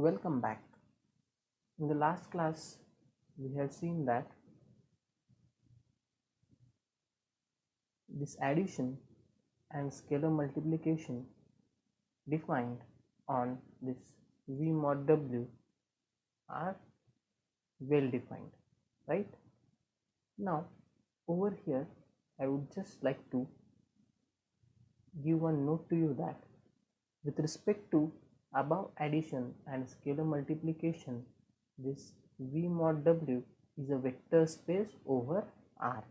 Welcome back. In the last class, we have seen that this addition and scalar multiplication defined on this V mod W are well defined, right? Now, over here, I would just like to give one note to you that with respect to above addition and scalar multiplication, this V mod W is a vector space over R.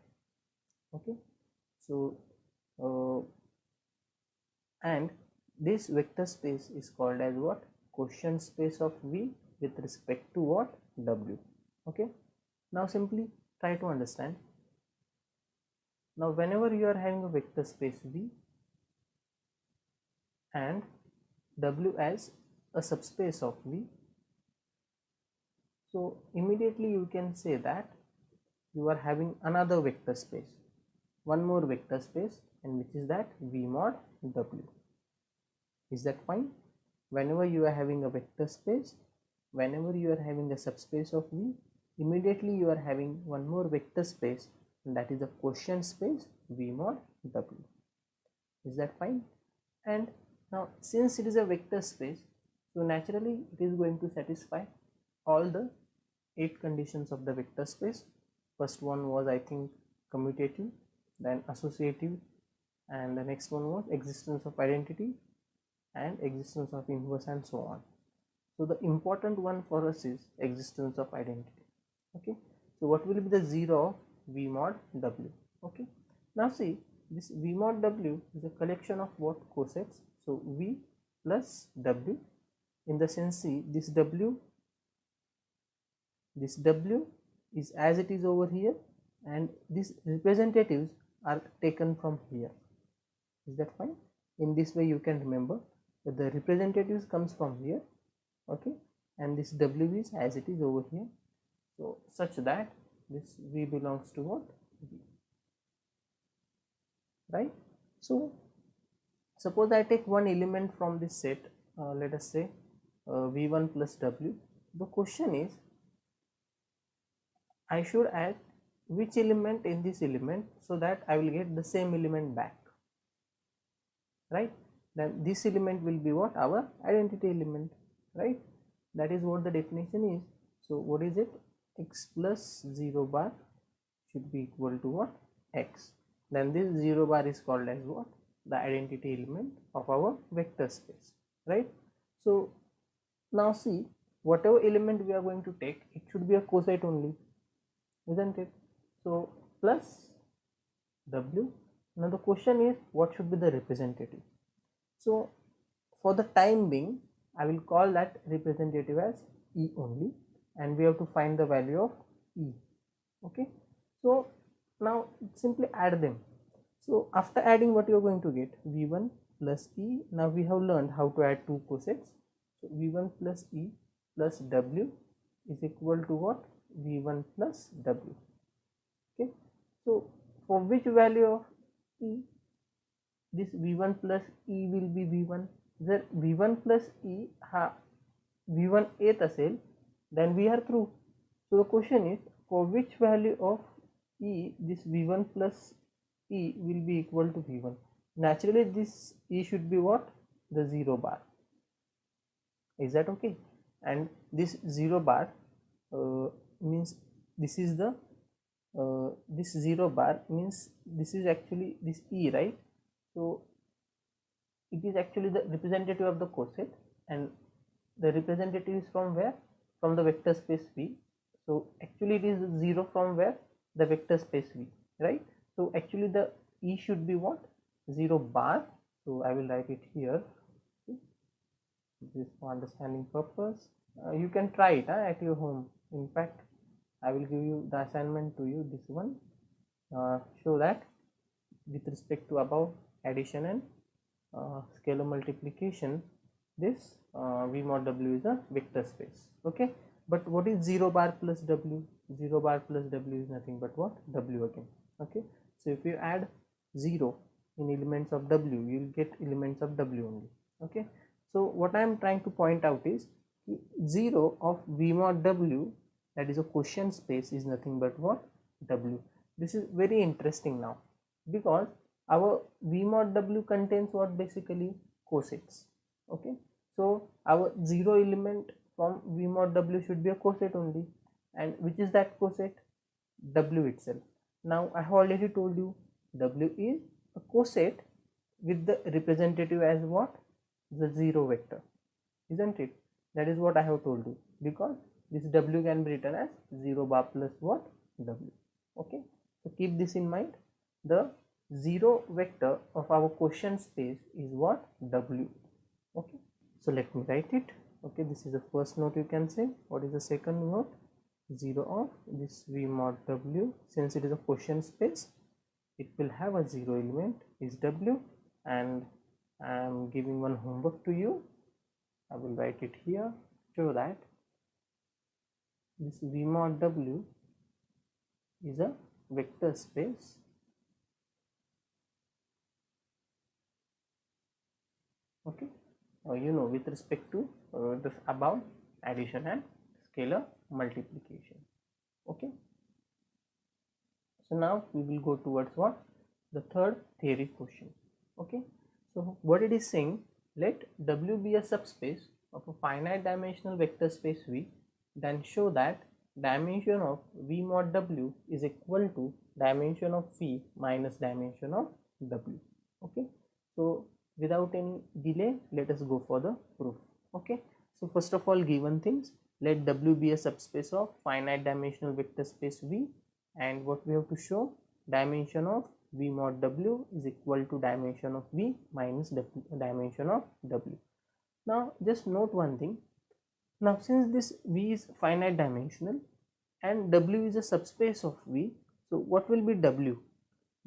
Okay, so and this vector space is called as what? Quotient space of V with respect to what? W. Okay, now simply try to understand. Now whenever you are having a vector space V and W as a subspace of V, so immediately you can say that you are having another vector space, one more vector space, and which is that V mod W. Is that fine? Whenever you are having a vector space, whenever you are having a subspace of V, immediately you are having one more vector space, and that is the quotient space V mod W. Is that fine? And now since it is a vector space, so naturally it is going to satisfy all the 8 conditions of the vector space. First one was, I think, commutative, then associative, and the next one was existence of identity and existence of inverse, and so on. So the important one for us is existence of identity. Okay, so what will be the 0 of V mod W? Okay, now see, this V mod W is a collection of what? Cosets. So V plus W, in the sense, see, this W is as it is over here, and these representatives are taken from here. Is that fine? In this way you can remember that the representatives comes from here, okay, and this W is as it is over here, so such that this V belongs to what? V, right? So suppose I take one element from this set, let us say V1 plus W. The question is, I should add which element in this element so that I will get the same element back, right? Then this element will be what? Our identity element, right? That is what the definition is. So what is it? X plus 0 bar should be equal to what? X. Then this 0 bar is called as what? The identity element of our vector space, right? So now see, whatever element we are going to take, it should be a coset only, isn't it? So plus W. Now the question is, what should be the representative? So for the time being, I will call that representative as E only, and we have to find the value of E. Okay, so now simply add them. So after adding, what you are going to get? V1 plus E. Now we have learned how to add two cosets. So V1 plus E plus W is equal to what? V1 plus W. Okay, so for which value of E, this V1 plus E will be V1. जर V1 plus E हा V1 येत असेल, then we are through. So the question is, for which value of E this V1 plus E will be equal to V1? Naturally this E should be what? The 0 bar. Is that okay? And this 0 bar means this is the this 0 bar means this is actually this E, right? So it is actually the representative of the coset, and the representative is from where? From the vector space V. So actually it is 0 from where? The vector space V, right? So actually the E should be what? 0 bar. So I will write it here, this for understanding purpose. You can try it at your home. In fact, I will give you the assignment to you, this one. Show that with respect to above addition and scalar multiplication, this V mod W is a vector space. Okay, but what is 0 bar plus W? 0 bar plus W is nothing but what? W again. Okay, so if you add 0 in elements of W, you will get elements of W only. Okay, so what I am trying to point out is, 0 of v mod w, that is a quotient space, is nothing but what? W. This is very interesting now, because our v mod w contains what? Basically cosets. Okay, so our 0 element from v mod w should be a coset only, and which is that coset? W itself. Now I have already told you W is a coset with the representative as what? The 0 vector, isn't it? That is what I have told you, because this W can be written as 0 bar plus what? W. Okay, so keep this in mind. The 0 vector of our quotient space is what? W. Okay, so let me write it. Okay, this is the first note you can say. What is the second note? 0 of this v mod w. Since it is a quotient space, it will have a 0 element is w, and I am giving one homework to you. I will write it here. Show that this v mod w is a vector space okay, you know, with respect to this about addition and scalar multiplication. Okay, so now we will go towards what? The third theory question. Okay, so what it is saying, let W be a subspace of a finite dimensional vector space V, then show that dimension of V mod W is equal to dimension of V minus dimension of W. Okay, so without any delay, let us go for the proof. Okay, so first of all, given things, let W be a subspace of finite dimensional vector space V, and what we have to show, dimension of V mod W is equal to dimension of V minus dimension of W. Now just note one thing. Now since this V is finite dimensional and W is a subspace of V, so what will be W?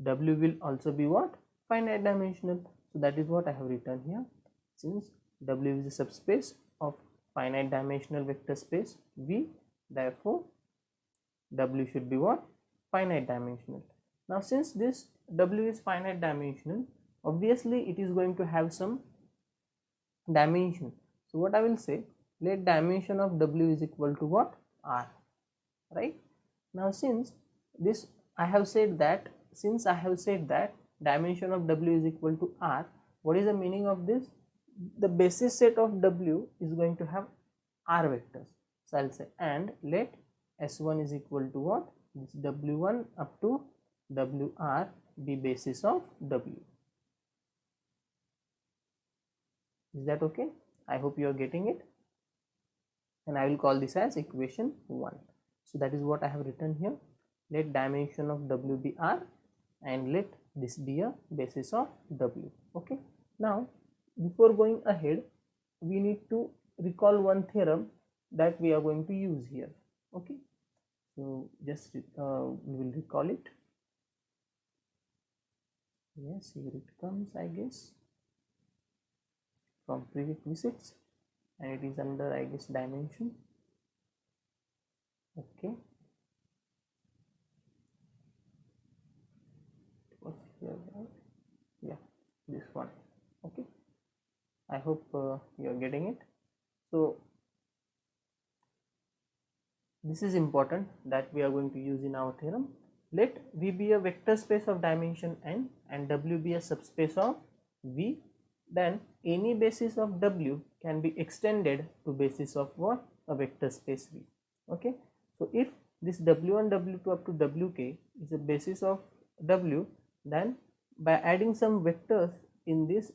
W will also be what? Finite dimensional. So that is what I have written here. Since W is a subspace of finite dimensional vector space V, therefore W should be what? Finite dimensional. Now since this W is finite dimensional, obviously it is going to have some dimension. So what I will say, let dimension of W is equal to what? R. Right? Now since this I have said that, since I have said that dimension of W is equal to R, what is the meaning of this? The basis set of W is going to have R vectors. So I'll say, and let S1 is equal to what? This W1 up to WR be basis of W. Is that okay? I hope you are getting it. And I will call this as equation 1. So that is what I have written here. Let dimension of W be R, and let this be a basis of W. Okay. Now before going ahead, we need to recall one theorem that we are going to use here. Okay, so just we will recall it. Yes, here it comes, I guess, from prerequisites, and it is under, I guess, dimension. Okay, what's here? Yeah, this one. Okay, I hope you are getting it. So this is important that we are going to use in our theorem. Let V be a vector space of dimension n and W be a subspace of V, then any basis of W can be extended to basis of what? A vector space V. Okay, so if this W1, W2 up to Wk is a basis of W, then by adding some vectors in this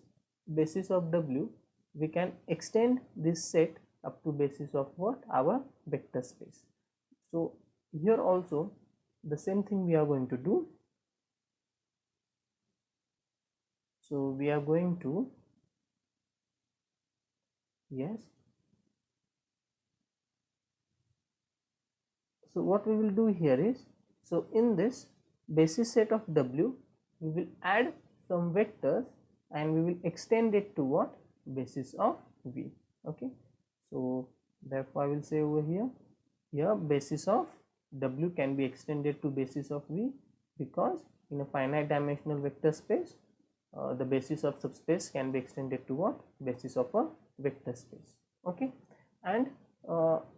basis of W, we can extend this set up to basis of what? Our vector space. So here also the same thing we are going to do. So we are going to, yes, so what we will do here is, so in this basis set of W, we will add some vectors and we will extend it to what? Basis of V. Okay, so therefore I will say over here, basis of W can be extended to basis of V, because in a finite dimensional vector space, the basis of subspace can be extended to what? Basis of a vector space. Okay, and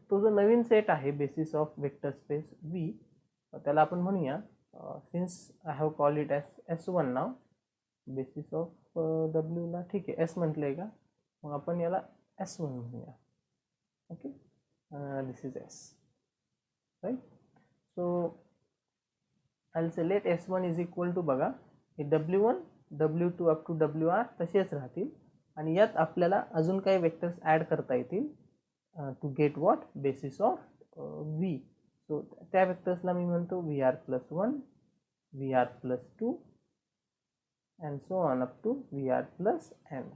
तो जो नवीन set आहे basis of vector space V, त्याला आपण म्हणूया since I have called it S S1 now, basis of W ला ठीक आहे S म्हटलं आहे का, मग आपण याला S1 म्हणूया. Okay, this is S, right. So I will say let S1 is equal to, बघा हे W1 W2 up to WR तसेच राहतील आणि यात आपल्याला अजून काही वेक्टर्स ॲड करता येतील to get what basis of V. So त्या वेक्टर्सला मी म्हणतो VR+1, VR+2 and so on up to VR+n.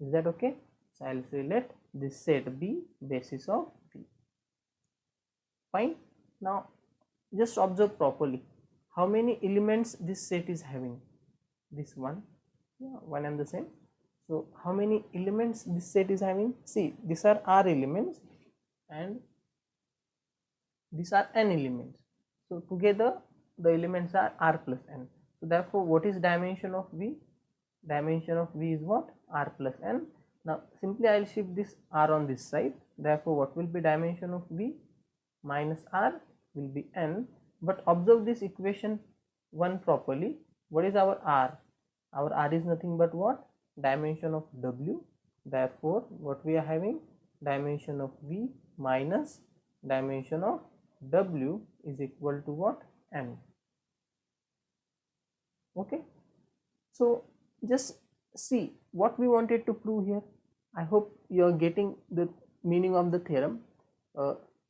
Is that okay? So I'll say let this set be basis of V. Fine. Now just observe properly how many elements this set is having. This one, yeah, one and the same. So how many elements this set is having? See, these are R elements and these are n elements. So together the elements are R plus n. So therefore what is dimension of V? Dimension of V is what? R plus n. Now simply I will shift this R on this side. Therefore what will be dimension of V? Minus R will be n. But observe this equation 1 properly. What is our R? Our R is nothing but what? Dimension of W. Therefore what we are having? Dimension of V minus dimension of W is equal to what? N. Okay. So just see what we wanted to prove here. I hope you are getting the meaning of the theorem.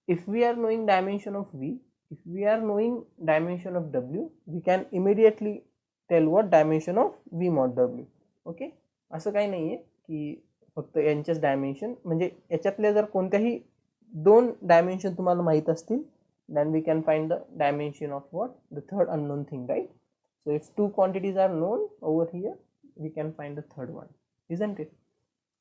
If we are knowing dimension of V, if we are knowing dimension of W, we can immediately tell what dimension of V mod W. Okay, असं काही नाही आहे की फक्त यांच्याच dimension, म्हणजे याच्यातले जर कोणत्याही दोन डायमेन्शन तुम्हाला माहीत असतील, then we can find the dimension of what? The third unknown thing, right? So if two quantities are known over here, we can find the third one, isn't it?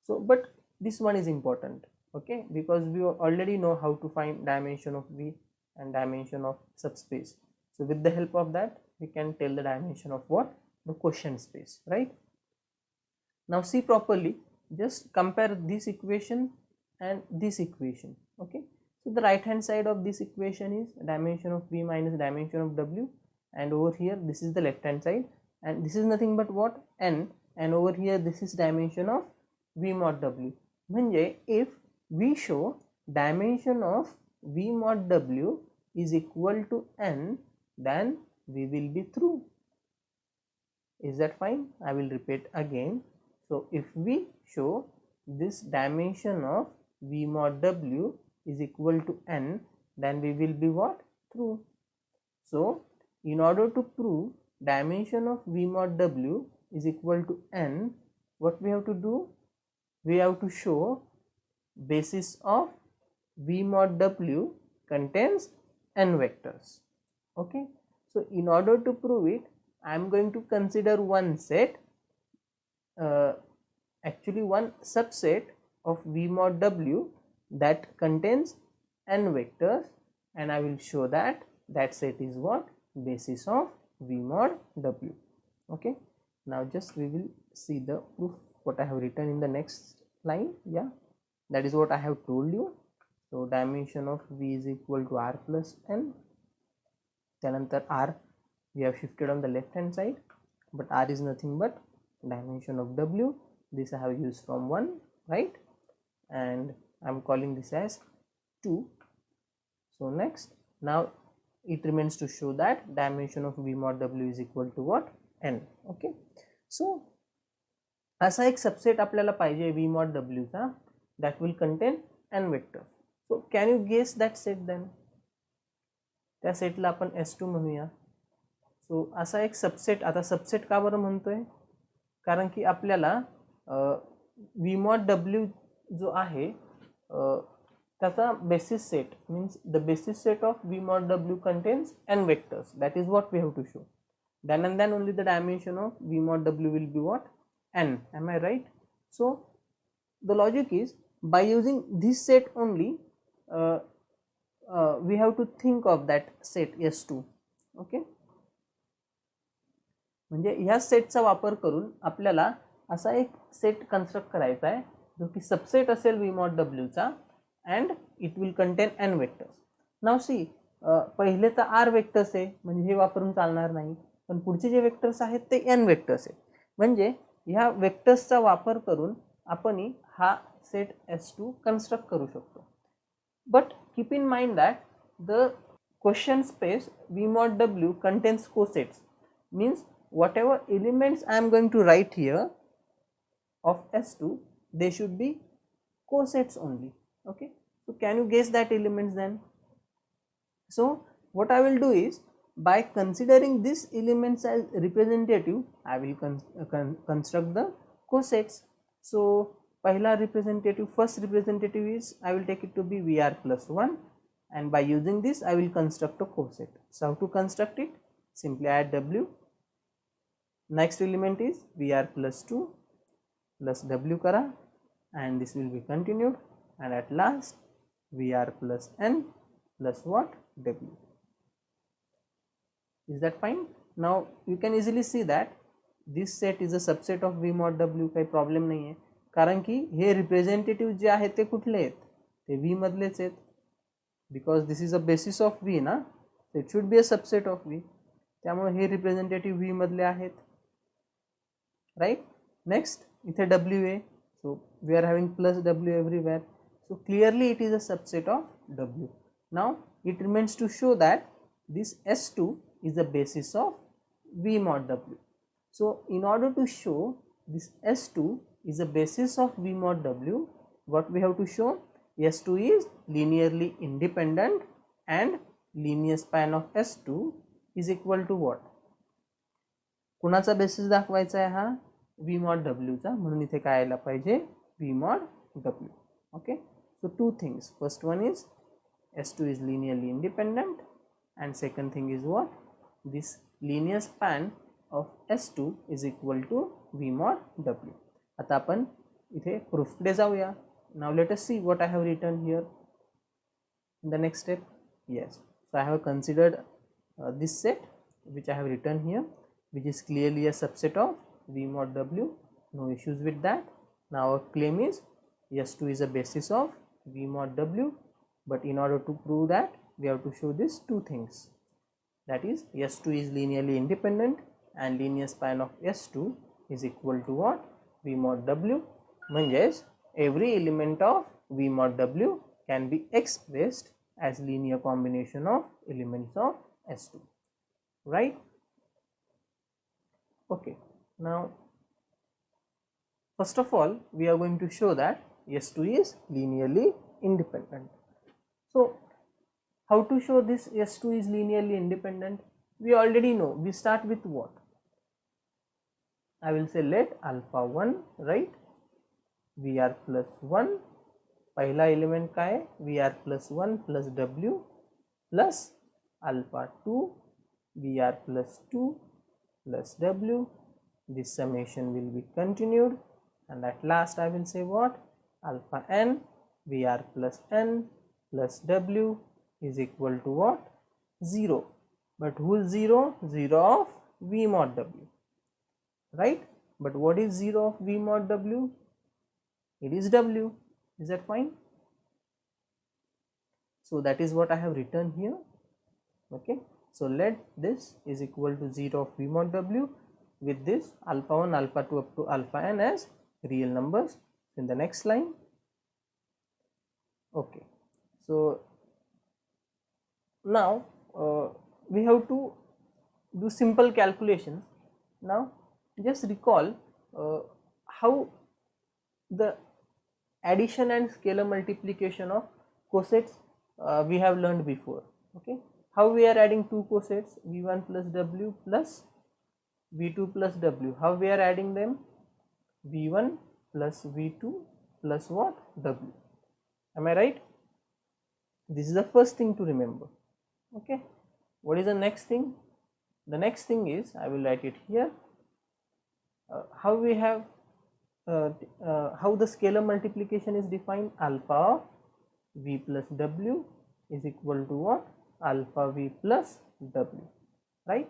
So but this one is important, okay, because we already know how to find dimension of V and dimension of subspace. So with the help of that we can tell the dimension of what? The quotient space, right? Now see properly, just compare this equation and this equation. Okay, so the right hand side of this equation is dimension of V minus dimension of W, and over here this is the left hand side, and this is nothing but what? N, and over here this is dimension of V mod W. म्हणजे if we show dimension of V mod W is equal to N, then we will be through. Is that fine? I will repeat again. So if we show this dimension of V mod W is equal to N, then we will be what? Through. So in order to prove dimension of V mod W is equal to N, what we have to do? We have to show basis of V mod W contains n vectors. Okay, so in order to prove it, I am going to consider one set, actually one subset of V mod W that contains n vectors, and I will show that that set is what? Basis of V mod W. Okay, now just we will see the proof what I have written in the next line. Yeah, that is what I have told you. So dimension of V is equal to R plus N. त्यानंतर R we have shifted on the left hand side, but R is nothing but dimension of W. This I have used from 1, right? And I am calling this as 2. So next, now it remains to show that dimension of V mod W is equal to what? N. Okay, so असा एक subset आपल्याला पाहिजे V mod W चा that will contain n vectors. So can you guess that set then? त्या सेटला आपण S2 म्हणूया. सो असा एक सबसेट, आता सबसेट का बरं म्हणतोय? कारण की आपल्याला V mod W जो आहे त्याचा basis set means the basis set of V mod W contains n vectors. That is what we have to show. Then and then only the dimension of V mod W will be what? N. Am I right? So the logic is by using this set only we have to think of that set S2. Okay, म्हणजे ह्या सेटचा वापर करून आपल्याला असा एक set construct करायचा आहे जो की सबसेट असेल v mod w चा and it will contain n vectors. now see पहिले तर r वेक्टर्स आहे म्हणजे हे वापरून चालणार नाही, पण पुढचे जे वेक्टर्स आहेत ते n वेक्टर्स आहेत. म्हणजे ह्या वेक्टर्सचा वापर करून आपण हा सेट S2 कन्स्ट्रक्ट करू शकतो. But keep in mind that the question space v mod w contains cosets, means whatever elements I am going to write here of S2, they should be cosets only. Okay, so can you guess that elements then? So what I will do is, by considering these elements as representative, I will construct the cosets. So pahla representative, first representative is, I will take it to be Vr plus 1, and by using this I will construct a coset. So how to construct it? Simply add W. Next element is Vr plus 2 plus W kara, and this will be continued, and at last Vr plus n plus what? W. Is that fine? Now you can easily see that this set is a subset of v mod w. काही problem नाही आहे, कारण की हे representative जे आहेत ते कुठले आहेत? ते v मधलेच आहेत, because this is a basis of v ना, it should be a subset of v. त्यामुळे हे रिप्रेझेंटेटिव्ह v मधले आहेत, राइट. नेक्स्ट इथे w आहे, so we are having plus w everywhere, so clearly it is a subset of w. Now it remains to show that this S2 is the basis of v mod w. So in order to show this S2 is the basis of v mod w, what we have to show? S2 is linearly independent and linear span of S2 is equal to what? कुणाचा basis दाखवायचा आहे हा? v mod w चा, म्हणून इथे काय आला पाहिजे? v mod w. Okay, so two things, first one is S2 is linearly independent, and second thing is what? This linear span of S2 is equal to v mod w. आता आपण इथे proof कडे जाऊया. Now let us see what I have written here in the next step. Yes, so I have considered this set which I have written here, which is clearly a subset of v mod w. No issues with that. Now our claim is S2 is a basis of v mod w. But in order to prove that, we have to show these two things, that is S2 is linearly independent and linear span of S2 is equal to what? V mod w. Manjes every element of V mod w can be expressed as linear combination of elements of S2, right? Okay, now first of all we are going to show that S2 is linearly independent. So how to show this S2 is linearly independent? We already know. We start with what? I will say let alpha 1, right? Vr plus 1, पहला element का है Vr plus 1 plus W plus alpha 2 Vr plus 2 plus W. This summation will be continued, and at last I will say what? Alpha n Vr plus n plus W is equal to what? 0. But who is 0? 0 of v mod w, right? But what is 0 of v mod w? It is w. Is that fine? So that is what I have written here. Okay, so let this is equal to 0 of v mod w with this alpha 1, alpha 2 up to alpha n as real numbers in the next line. Okay, so now we have to do simple calculations. Now just recall how the addition and scalar multiplication of cosets we have learned before. Okay, how we are adding two cosets, v1 plus w plus v2 plus w. How we are adding them? v1 plus v2 plus what? w. Am I right? This is the first thing to remember. Okay, what is the next thing? The next thing is, I will write it here, how we have how the scalar multiplication is defined. Alpha of v plus w is equal to what? Alpha v plus w, right?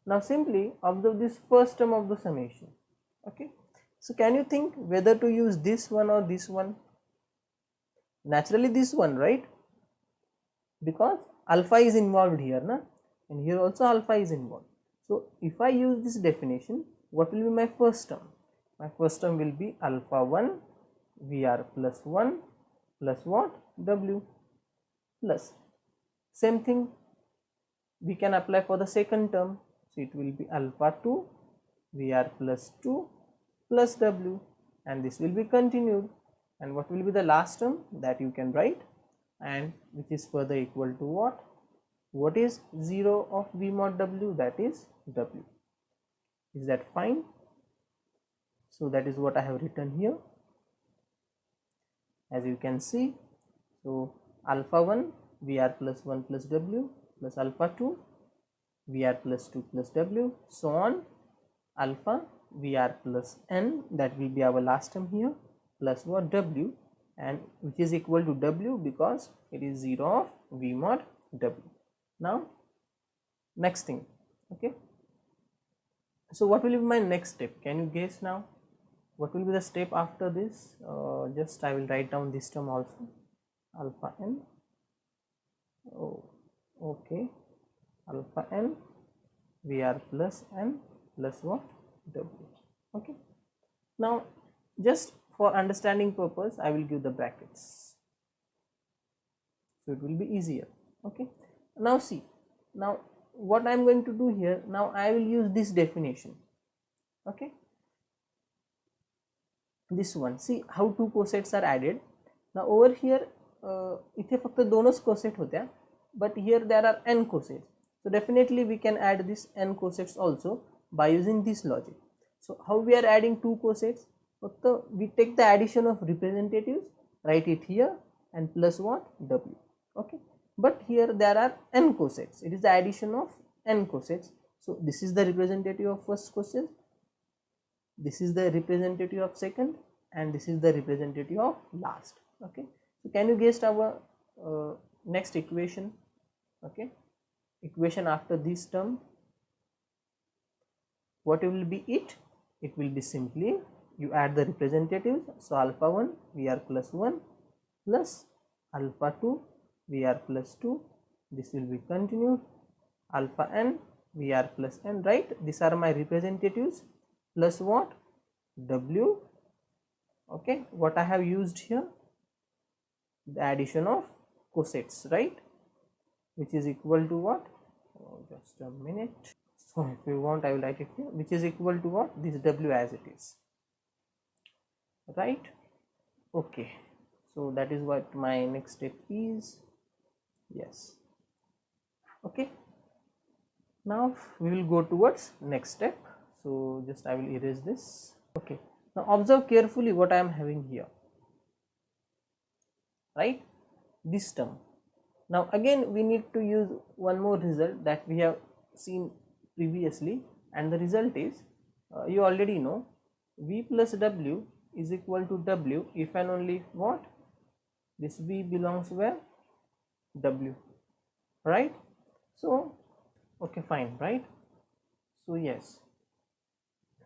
Now simply observe this first term of the summation. Okay, So can you think whether to use this one or this one? Naturally this one, right? Because alpha is involved here, na? And here also alpha is involved. So if I use this definition, what will be my first term? My first term will be alpha 1 Vr plus 1 plus what? W plus. Same thing we can apply for the second term. So it will be alpha 2 Vr plus 2 plus W, and this will be continued. And what will be the last term that you can write, and which is further equal to what? What is 0 of V mod W? That is W. Is that fine? So that is what I have written here, as you can see. So alpha 1 Vr plus 1 plus W plus alpha 2 Vr plus 2 plus W, so on alpha Vr plus n, that will be our last term here, plus what? W, and which is equal to W because it is 0 of V mod W. Now next thing, okay, so what will be my next step? Can you guess now? What will be the step after this? Just I will write down this term also, alpha n. Oh, okay, alpha n Vr plus n plus what? W. Okay, now just for understanding purpose I will give the brackets, so it will be easier. Okay, now see, now what I am going to do here, now I will use this definition. Okay, this one, see how two cosets are added. Now over here इथे फक्त दोनच coset होत्या, but here there are n cosets, so definitely we can add this n cosets also by using this logic. So how we are adding two cosets? So we take the addition of representatives, write it here, and plus what? W. Okay, but here there are n cosets, it is the addition of n cosets. So this is the representative of first coset, this is the representative of second, and this is the representative of last. Okay, so can you guess our next equation? Okay, equation after this term, what will be it? It will be simply you add the representatives, so alpha 1 Vr plus 1 plus alpha 2 Vr plus 2, this will be continued, alpha n Vr plus n, right? These are my representatives plus what? W. Okay, what I have used here? The addition of cosets, right? Which is equal to what? Oh, just a minute. So if you want I will write it here, which is equal to what? This W as it is, right? Okay, so that is what my next step is. Yes. Okay, now we will go towards next step. So just I will erase this. Okay, now observe carefully what I am having here, right? This term. Now again we need to use one more result that we have seen previously, and the result is you already know, V plus W is equal to W if and only if what? This V belongs where? W, right? So okay, fine, right? So yes,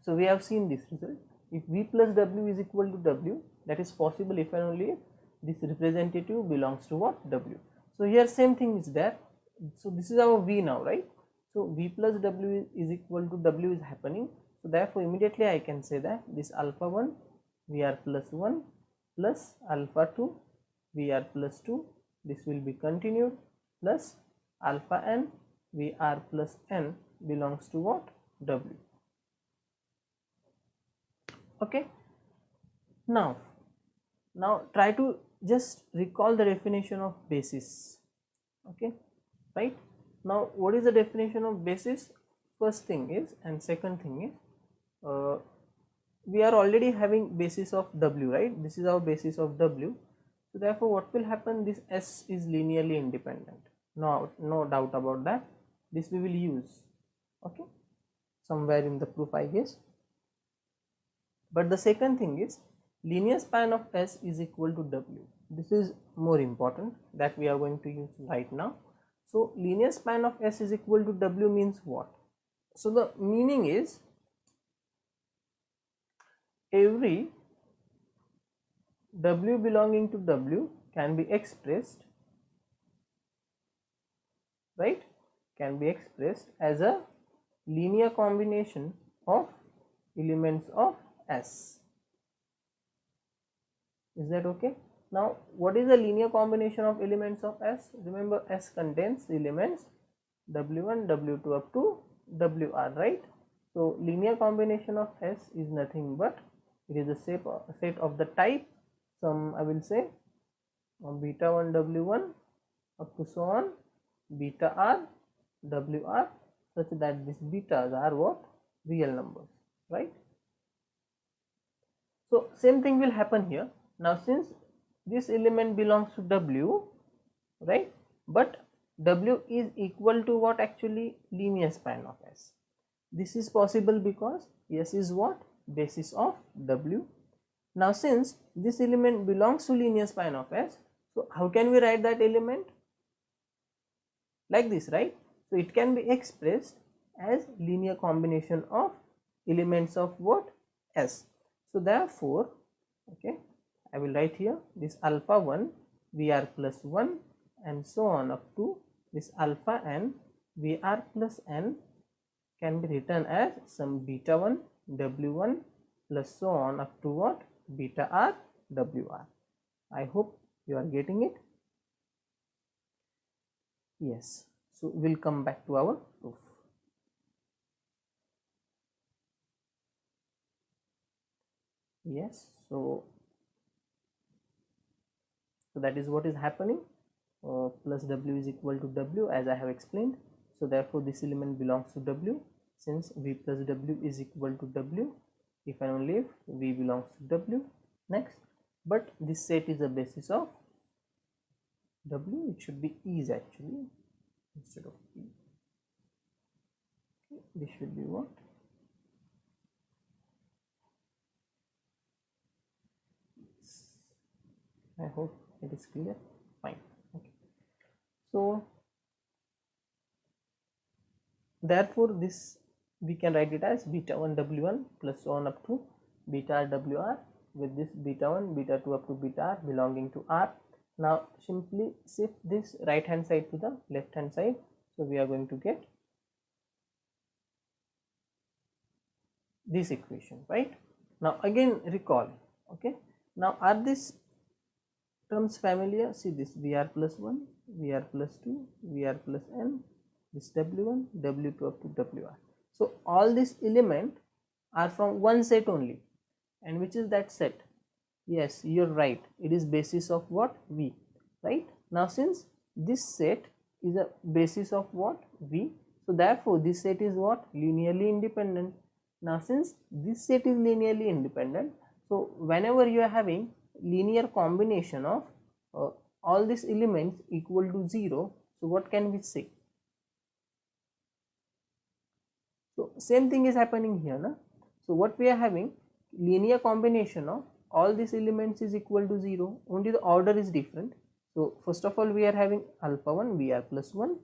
so we have seen this result, if V plus W is equal to W, that is possible if and only if this representative belongs to what? W. So here same thing is there, so this is our V now, right? So V plus W is equal to W is happening, so therefore immediately I can say that this alpha 1 Vr plus 1 plus alpha 2 Vr plus 2, this will be continued, plus alpha n Vr plus n belongs to what? W. Okay, now try to just recall the definition of basis. Okay, right? Now what is the definition of basis? First thing is, and second thing is, we are already having basis of W, right? This is our basis of W, so therefore what will happen? This S is linearly independent, no doubt about that. This we will use, okay, somewhere in the proof I guess. But the second thing is, linear span of S is equal to W. This is more important, that we are going to use right now. So linear span of S is equal to W means what? So the meaning is, every W belonging to W can be expressed, right, can be expressed as a linear combination of elements of S. Is that okay? Now what is the linear combination of elements of S? Remember, S contains elements W1, W2 up to WR, right? So linear combination of S is nothing but it is a set of the type, some I will say beta 1 W1 up to so on beta R WR, such that these betas are what? Real numbers, right? So same thing will happen here. Now since this element belongs to W, right, but W is equal to what? Actually linear span of S. This is possible because S is what? Basis of W. Now since this element belongs to linear span of S, so how can we write that element? Like this, right? So it can be expressed as linear combination of elements of what? S. So therefore, okay, I will write here this alpha 1 Vr plus 1 and so on up to this alpha n Vr plus n can be written as some beta 1 W1 plus so on up to what? Beta R WR. I hope you are getting it. Yes. So we'll come back to our proof. Yes. So that is what is happening. Plus W is equal to W, as I have explained. So therefore this element belongs to W. Since V plus W is equal to W, if and only if V belongs to W. Next, but this set is a basis of W. It should be is actually instead of E. This should be what? I hope it is clear. Fine. Okay. So therefore this we can write it as beta 1 W1 plus so on up to beta R WR, with this beta 1 beta 2 up to beta R belonging to R. Now simply shift this right hand side to the left hand side, so we are going to get this equation, right? Now again recall, okay, now are these terms familiar? See this Vr plus 1 Vr plus 2 Vr plus n, this W1 W2 up to WR. So all these elements are from one set only, and which is that set? Yes, you're right, it is basis of what? V, right? Now since this set is a basis of what? V, so therefore this set is what? Linearly independent. Now since this set is linearly independent, so whenever you are having linear combination of all these elements equal to 0, so what can we say? So same thing is happening here, na? So what we are having, linear combination of all these elements is equal to 0, only the order is different. So first of all we are having alpha 1 Vr plus 1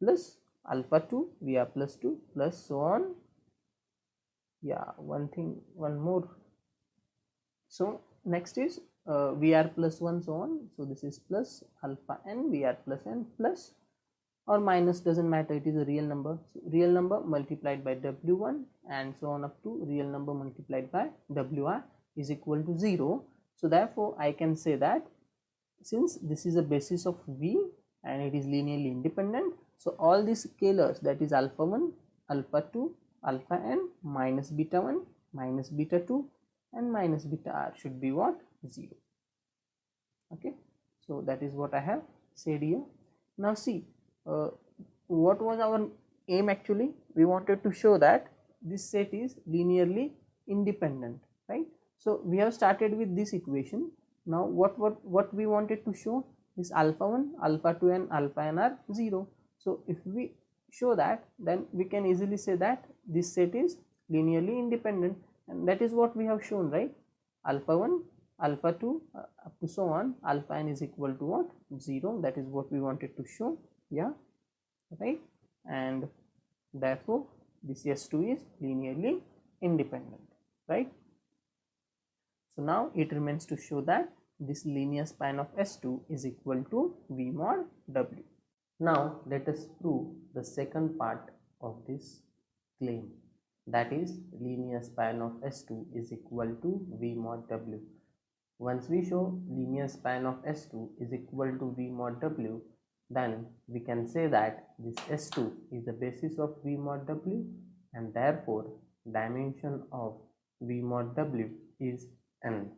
plus alpha 2 Vr plus 2 plus so on. Yeah, one more. So next is Vr plus 1 so on. So this is plus alpha n Vr plus n plus or minus, doesn't matter, it is a real number. So real number multiplied by W1 and so on up to real number multiplied by WR is equal to 0. So therefore I can say that since this is a basis of V and it is linearly independent, so all these scalars, that is alpha 1 alpha 2 alpha n minus beta 1 minus beta 2 and minus beta R should be what? 0. Okay, so that is what I have said here. Now see, what was our aim actually? We wanted to show that this set is linearly independent, right? So we have started with this equation. Now what we wanted to show is alpha 1 alpha 2 and alpha n are 0. So if we show that, then we can easily say that this set is linearly independent, and that is what we have shown, right? Alpha 1 alpha 2 up to so on, alpha n is equal to what? 0. That is what we wanted to show. Yeah, right? And therefore this S2 is linearly independent, right? So now it remains to show that this linear span of S2 is equal to V mod W. Now let us prove the second part of this claim, that is linear span of S2 is equal to V mod W. Once we show linear span of S2 is equal to V mod W, then we can say that this S2 is the basis of V mod W, and therefore dimension of V mod W is n.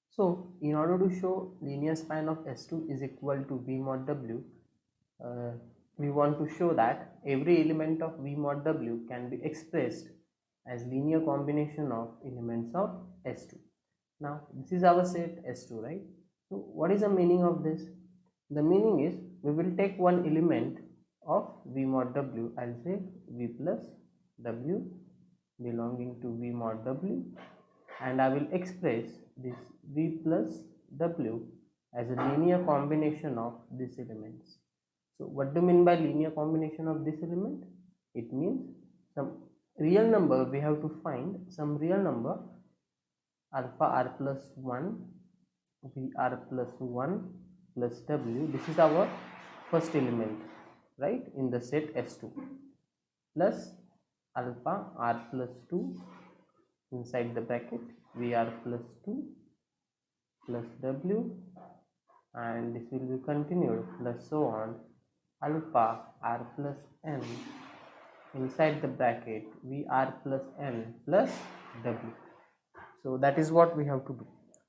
So in order to show linear span of S2 is equal to V mod W, we want to show that every element of V mod W can be expressed as linear combination of elements of S2. Now this is our set S2, right? So what is the meaning of this? The meaning is we will take one element of V mod W, I'll say V plus W belonging to V mod W, and I will express this V plus W as a linear combination of these elements. So what do you mean by linear combination of this element? It means some real number, we have to find some real number alpha r plus 1 Vr plus 1 plus W. This is our first element, right, in the set S2, plus alpha r plus 2 inside the bracket Vr plus 2 plus W, and this will be continued plus so on alpha r plus n inside the bracket Vr plus n plus W. So that is what we have to do.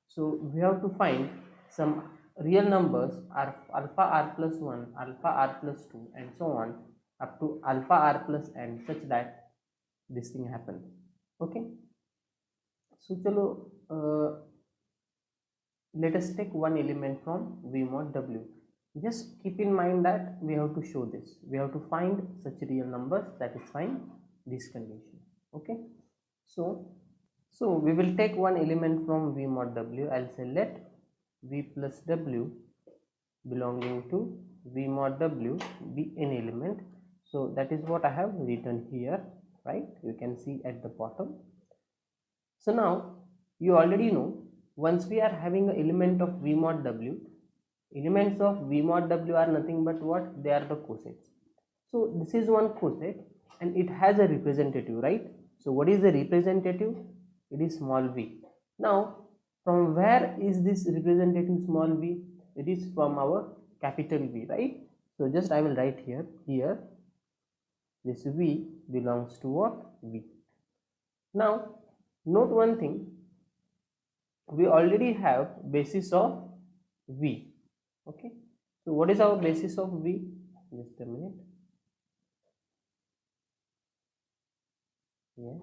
So we have to find some real numbers are alpha r plus 1, alpha r plus 2 and so on up to alpha r plus n, such that this thing happens. Okay, so chalo, let us take one element from V mod W. Just keep in mind that we have to show this, we have to find such real numbers satisfying this condition. Okay, so we will take one element from V mod W. I'll say let V plus W belonging to V mod W be an element. So that is what I have written here, right? You can see at the bottom. So now you already know, once we are having an element of V mod W, elements of V mod W are nothing but what? They are the cosets. So this is one coset and it has a representative, right? So what is the representative? It is small v. Now from where is this representative small v? It is from our capital V, right? So just I will write here this V belongs to what? V. Now note one thing, we already have basis of V. Okay, so what is our basis of V? Just a minute. Yes,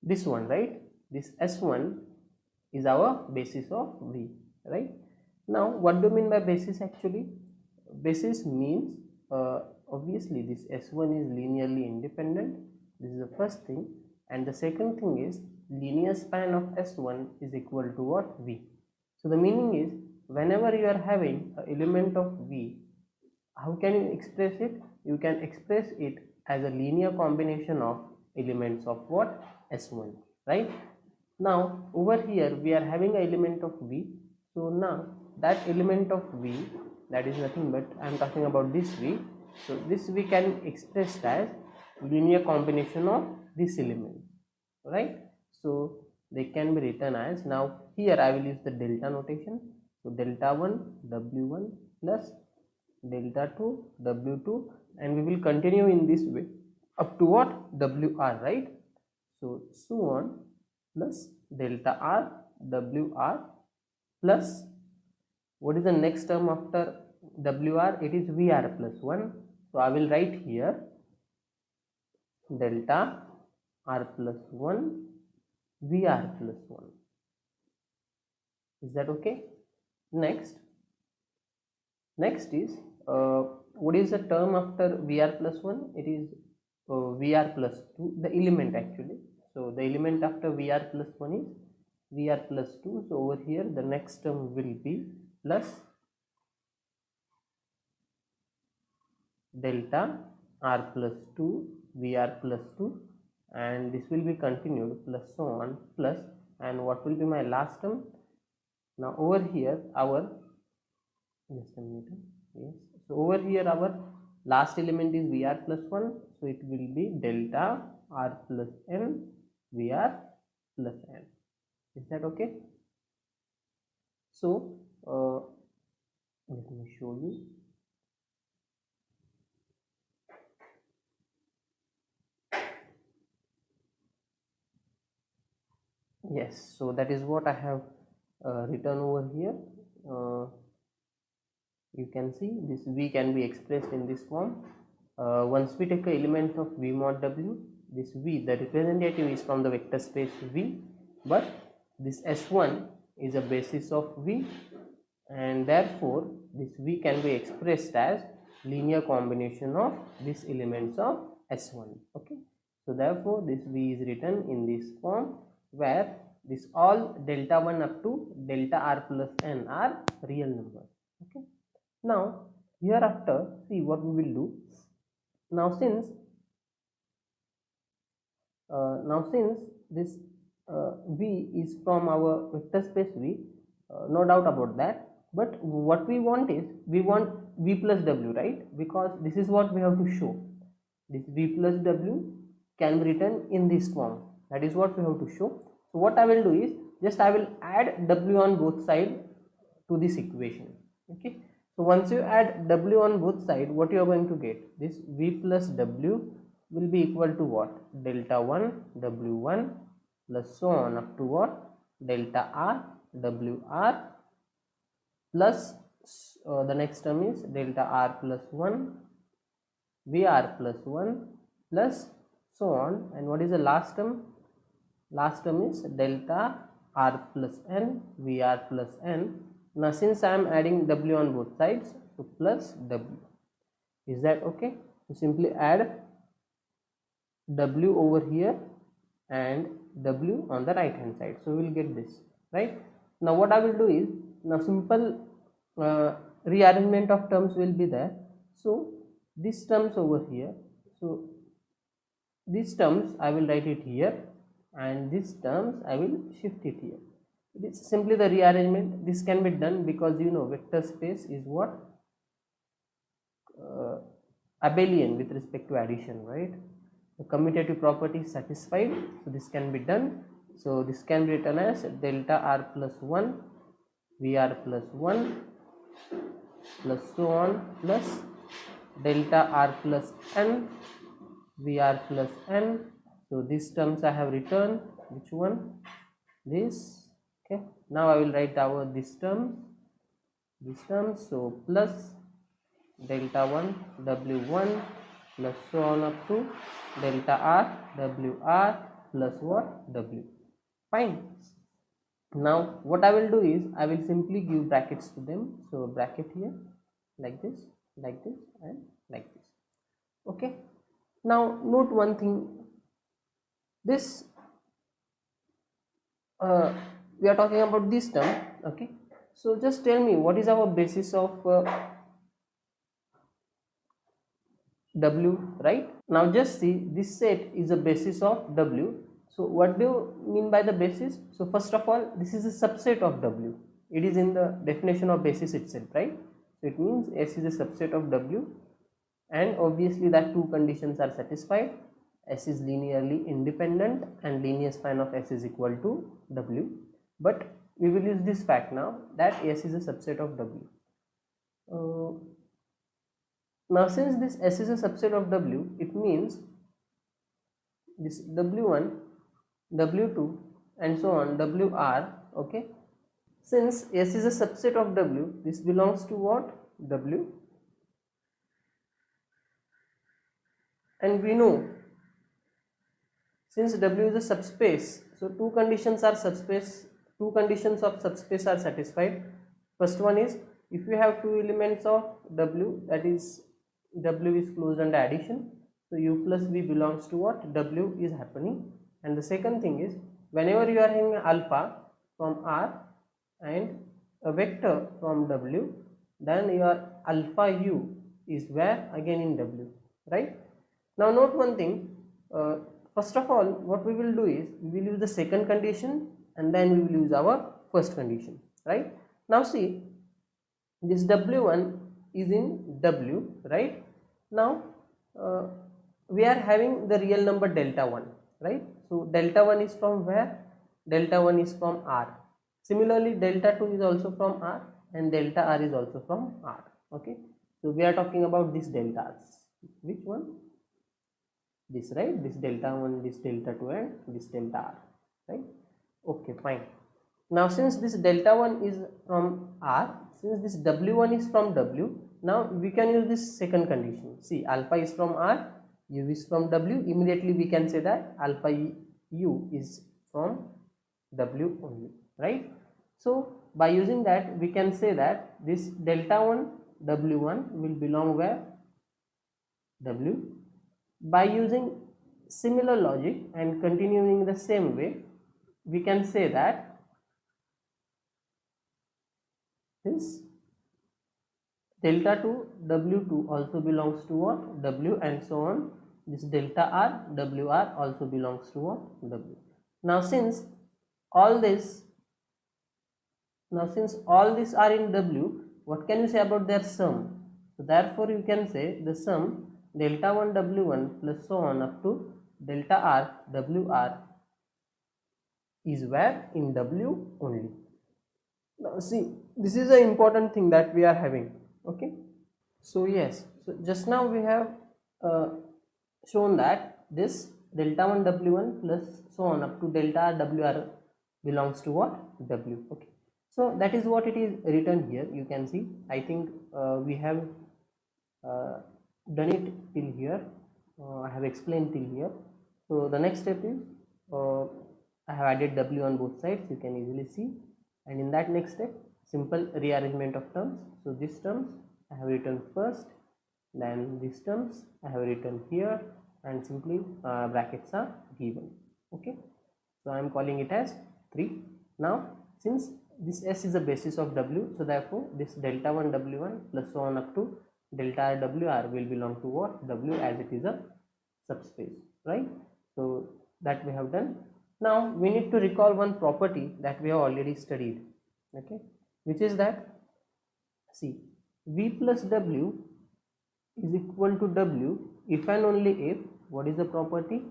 this one, right? This S1 is our basis of V, right? Now what do you mean by basis? Actually basis means obviously this S1 is linearly independent. This is the first thing, and the second thing is linear span of S1 is equal to what? V. So the meaning is whenever you are having an element of V, how can you express it? You can express it as a linear combination of elements of what? S1, right? Now over here we are having an element of V. So now that element of V, that is nothing but I am talking about this V. So this we can express as linear combination of this element, right? So they can be written as, now here I will use the delta notation. So delta 1 W1 plus delta 2 W2, and we will continue in this way up to what? WR, right? So on plus delta R WR plus what is the next term after WR? It is VR plus 1. So I will write here delta R plus 1 VR plus 1. Is that okay? Next is what is the term after VR plus 1? It is VR plus 2, the element actually. So the element after VR plus 1 is VR plus 2. So over here the next term will be plus delta R plus 2 VR plus 2 and this will be continued plus so on plus, and what will be my last term? Now over here our, just a minute, yes, so over here our last element is Vr plus 1, so it will be delta R plus n Vr plus n. Is that okay? So let me show you. Yes, so that is what I have written over here. You can see this V can be expressed in this form. Once we take an element of V mod W, this V, the representative is from the vector space V, but this S1 is a basis of V, and therefore this V can be expressed as linear combination of these elements of S1. Okay, so therefore this V is written in this form, where this all delta 1 up to delta R plus n are real numbers. Okay, now hereafter see what we will do. Now since this V is from our vector space V, no doubt about that, but what we want is, we want V plus W, right? Because this is what we have to show. This V plus W can be written in this form. That is what we have to show. So what I will do is, just I will add W on both sides to this equation. Okay, so once you add W on both sides, what you are going to get? This V plus W will be equal to what? Delta 1 W1 plus so on up to what? Delta R WR plus the next term is delta R plus 1 VR plus 1 plus so on, and what is the last term? Last term is delta R plus n VR plus n. Now since I am adding W on both sides, so plus W. Is that okay? So simply add W over here and W on the right hand side, so we will get this, right? Now what I will do is, now simple rearrangement of terms will be there. So these terms over here, so these terms I will write it here, and these terms I will shift it here. It is simply the rearrangement. This can be done because you know vector space is what, abelian with respect to addition, right? The commutative property is satisfied, so this can be done. So this can be written as delta R plus 1 VR plus 1 plus so on plus delta R plus n VR plus n. So these terms I have written. Which one? This. Okay, now I will write our these terms. So plus delta 1 W1 plus so on up to delta R WR plus what? W. Fine. Now what I will do is, I will simply give brackets to them. So bracket here, like this, and like this. Okay, now note one thing. This we are talking about this term. Okay, so just tell me, what is our basis of W, right? Now just see, this set is a basis of W. So what do you mean by the basis? So first of all, this is a subset of W. It is in the definition of basis itself, right? So it means S is a subset of W, and obviously that two conditions are satisfied. S is linearly independent and linear span of S is equal to W. But we will use this fact now, that S is a subset of W. Now since this S is a subset of W, it means this W1, W2 and so on WR. Okay, since S is a subset of W, this belongs to what? W, and we know since W is a subspace, so two conditions of subspace are satisfied. First one is, if you have two elements of W, that is W is closed under addition, so U plus V belongs to what? W is happening. And the second thing is, whenever you are having alpha from R and a vector from W, then your alpha U is where? Again in W, right? Now note one thing, first of all what we will do is we will use the second condition and then we will use our first condition, right? Now see, this w1 is in w, right? Now we are having the real number delta 1, right? So delta 1 is from where? Delta 1 is from r. Similarly delta 2 is also from r and delta r is also from r. Okay, so we are talking about these deltas. Which one? This, right? This delta 1, this delta 2 and this delta r, right? Okay, fine. Now since this delta 1 is from r, since this w1 is from w, now we can use this second condition. See, alpha is from r, u is from w. Immediately we can say that alpha u is from w only, right? So by using that we can say that this delta 1 w1 will belong where? W. By using similar logic and continuing the same way, we can say that this delta 2 w2 also belongs to what? W, and so on. This delta r wr also belongs to what? W. Now since all this are in w, what can you say about their sum? So therefore you can say the sum delta 1 w1 plus so on up to delta r wr is where? In w only. Now see, this is an important thing that we are having. Okay, so yes, so just now we have shown that this delta 1 w1 plus so on up to delta r wr belongs to what? W. Okay, so that is what it is written here. You can see, I think we have done it till here. I have explained till here. So the next step is I have added w on both sides, you can easily see, and in that next step simple rearrangement of terms. So these terms I have written first, then these terms I have written here, and simply brackets are given. Okay, so I am calling it as 3. Now since this s is the basis of w, so therefore this delta 1 w1 plus so on up to delta r wr will belong to what? W, as it is a subspace, right? So that we have done. Now we need to recall one property that we have already studied, okay, which is that, see, v plus w is equal to w if and only if, what is the property?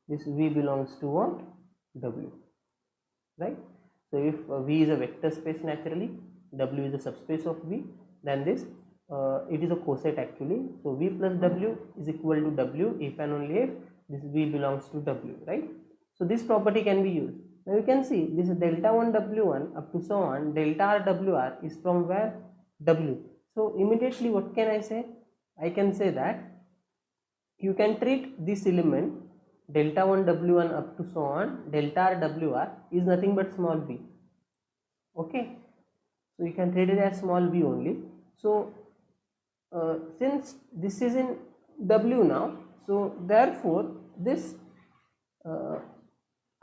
This v belongs to what? W, right? So if v is a vector space, naturally w is a subspace of v, then this it is a coset actually. So v plus w is equal to w if and only if this v belongs to w, right? So this property can be used. Now you can see this delta 1 w1 up to so on delta r wr is from where? W. So immediately what can I say? I can say that you can treat this element delta 1 w1 up to so on delta r wr is nothing but small v. Okay, so you can treat it as small v only. So since this is in w now, so therefore this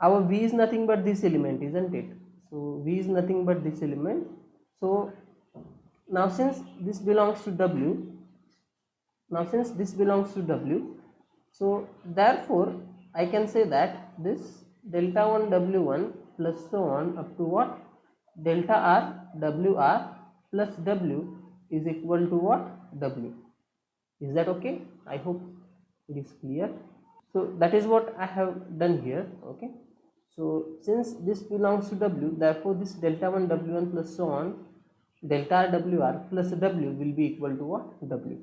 our v is nothing but this element, isn't it? So v is nothing but this element. So now since this belongs to w, so therefore I can say that this delta 1 w1 plus so on up to what? Delta r wr plus w is equal to what? W. Is that okay? I hope it is clear. So that is what I have done here. Okay, so since this belongs to w, therefore this delta 1 w1 plus so on delta r wr plus w will be equal to what? W.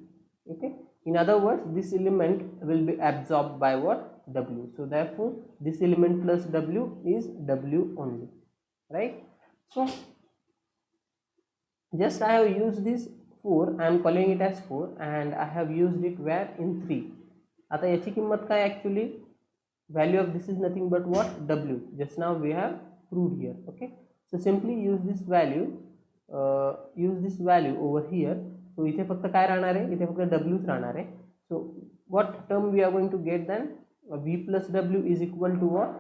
Okay, in other words this element will be absorbed by what? W. So therefore this element plus w is w only, right? So just I have used this 4, I am calling it as 4, and I have used it where? In 3. आता याची किंमत काय? actually value of this is nothing but what? W. Just now we have proved here. Okay, so simply use this value over here. So इथे फक्त काय राहणार आहे? इथे फक्त w's राहणार आहे. So what term we are going to get then? V plus w is equal to what?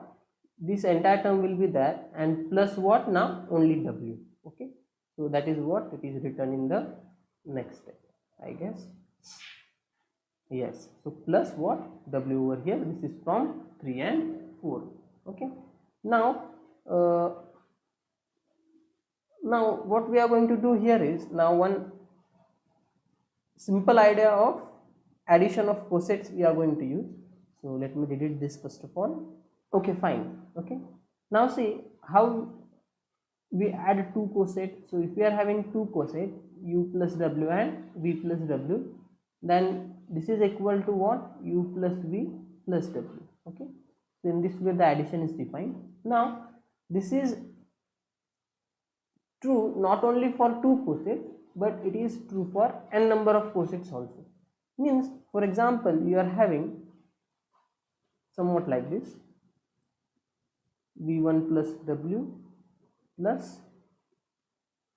This entire term will be there, and plus what now? Only w. Okay, so that is what it is written in the next step, I guess. Yes, so plus what? W over here, this is from 3 and 4. Okay. Now, now what we are going to do here is, now one simple idea of addition of cosets we are going to use. So let me delete this first of all. Okay, fine. Okay. Now see how we add two cosets. So if we are having two cosets, u plus w and v plus w, then this is equal to what? U plus v plus w. Okay. So in this way the addition is defined. Now this is true not only for two cosets, but it is true for n number of cosets also. Means, for example, you are having somewhat like this, v1 plus w plus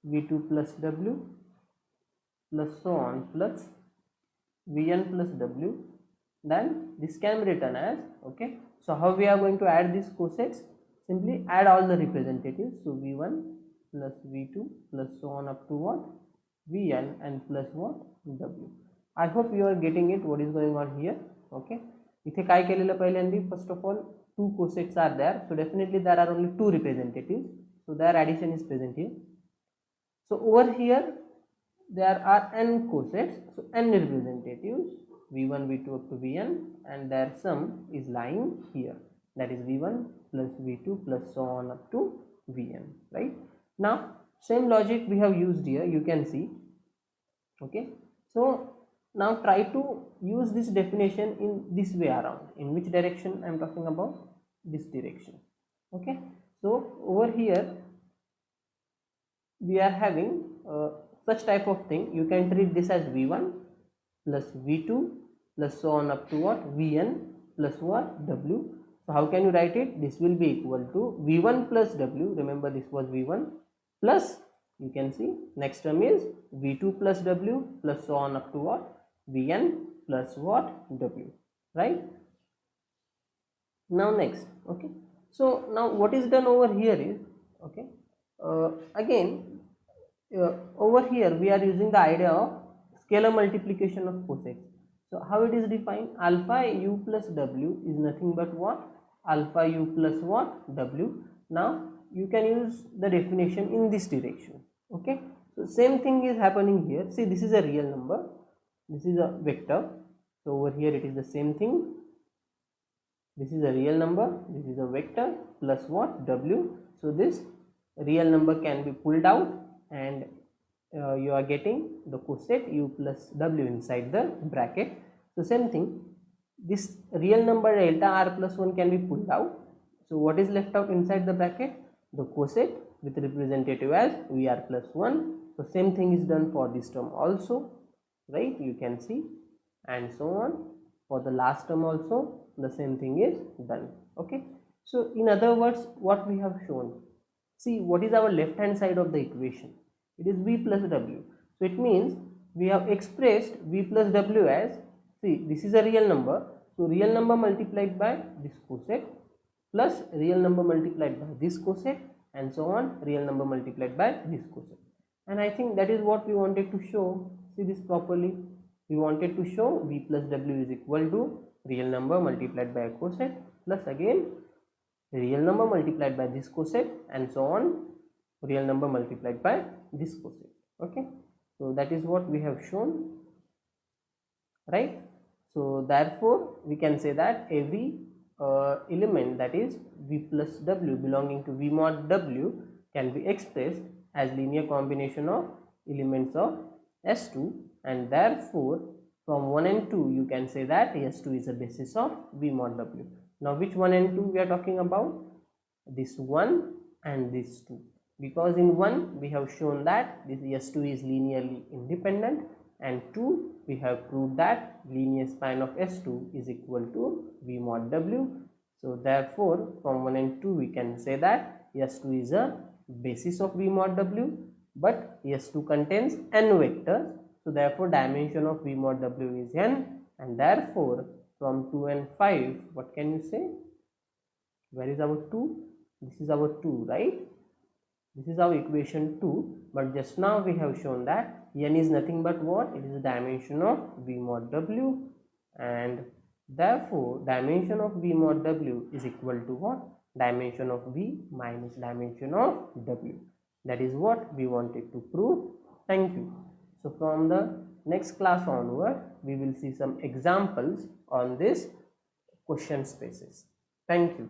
v2 plus w plus so on plus vn plus w, then this can be written as, okay, so how we are going to add these cosets? Simply add all the representatives. So v1 plus v2 plus so on up to what? Vn and plus what? W. I hope you are getting it what is going on here. Okay, इथे काय केलेलं पहिल्यांदा? First of all, two cosets are there, so definitely there are only two representatives, so their addition is present here. So over here there are n cosets, so n representatives, v1 v2 up to vn, and their sum is lying here, that is v1 plus v2 plus so on up to vn. Right, now same logic we have used here, you can see. Okay, so now try to use this definition in this way around. In which direction I am talking about? This direction. Okay, so over here we are having such type of thing. You can treat this as v1 plus v2 plus so on up to what? Vn plus what? W. So how can you write it? This will be equal to v1 plus w, remember this was v1, plus, you can see next term is v2 plus w plus so on up to what? Vn plus what? W. Right, now next. Okay, so now what is done over here is, okay, again over here we are using the idea of scalar multiplication of cosets. So how it is defined? Alpha u plus w is nothing but what? Alpha u plus what? W. Now you can use the definition in this direction. Okay, so same thing is happening here. See, this is a real number, this is a vector, so over here it is the same thing. This is a real number, this is a vector plus what? W. So this real number can be pulled out and you are getting the coset u plus w inside the bracket. So same thing, this real number delta r plus 1 can be pulled out. So what is left out inside the bracket? The coset with representative as vr plus 1. So same thing is done for this term also, right, you can see, and so on. For the last term also the same thing is done. Okay, so in other words what we have shown, see what is our left hand side of the equation? It is v plus w. So it means we have expressed v plus w as, see, this is a real number, so real number multiplied by this coset plus real number multiplied by this coset and so on, real number multiplied by this coset. And I think that is what we wanted to show. See this properly, we wanted to show v plus w is equal to real number multiplied by a coset plus again real number multiplied by this coset and so on, real number multiplied by this coset. Okay, so that is what we have shown, right? So therefore we can say that every element, that is v plus w belonging to v mod w, can be expressed as linear combination of elements of S2, and therefore from 1 and 2 you can say that S2 is a basis of v mod w. Now which 1 and 2 we are talking about? This 1 and this 2, because in 1 we have shown that this S2 is linearly independent, and 2 we have proved that linear span of S2 is equal to v mod w. So therefore from 1 and 2 we can say that S2 is a basis of v mod w, but S2 contains n vectors, so therefore dimension of v mod w is n, and therefore from 2 and 5 what can you say? Where is our 2? This is our 2, right? This is our equation 2, but just now we have shown that n is nothing but what? It is the dimension of v mod w, and therefore dimension of V mod W is equal to what? Dimension of V minus dimension of W. That is what we wanted to prove. Thank you. So from the next class onward, we will see some examples on this question spaces. Thank you.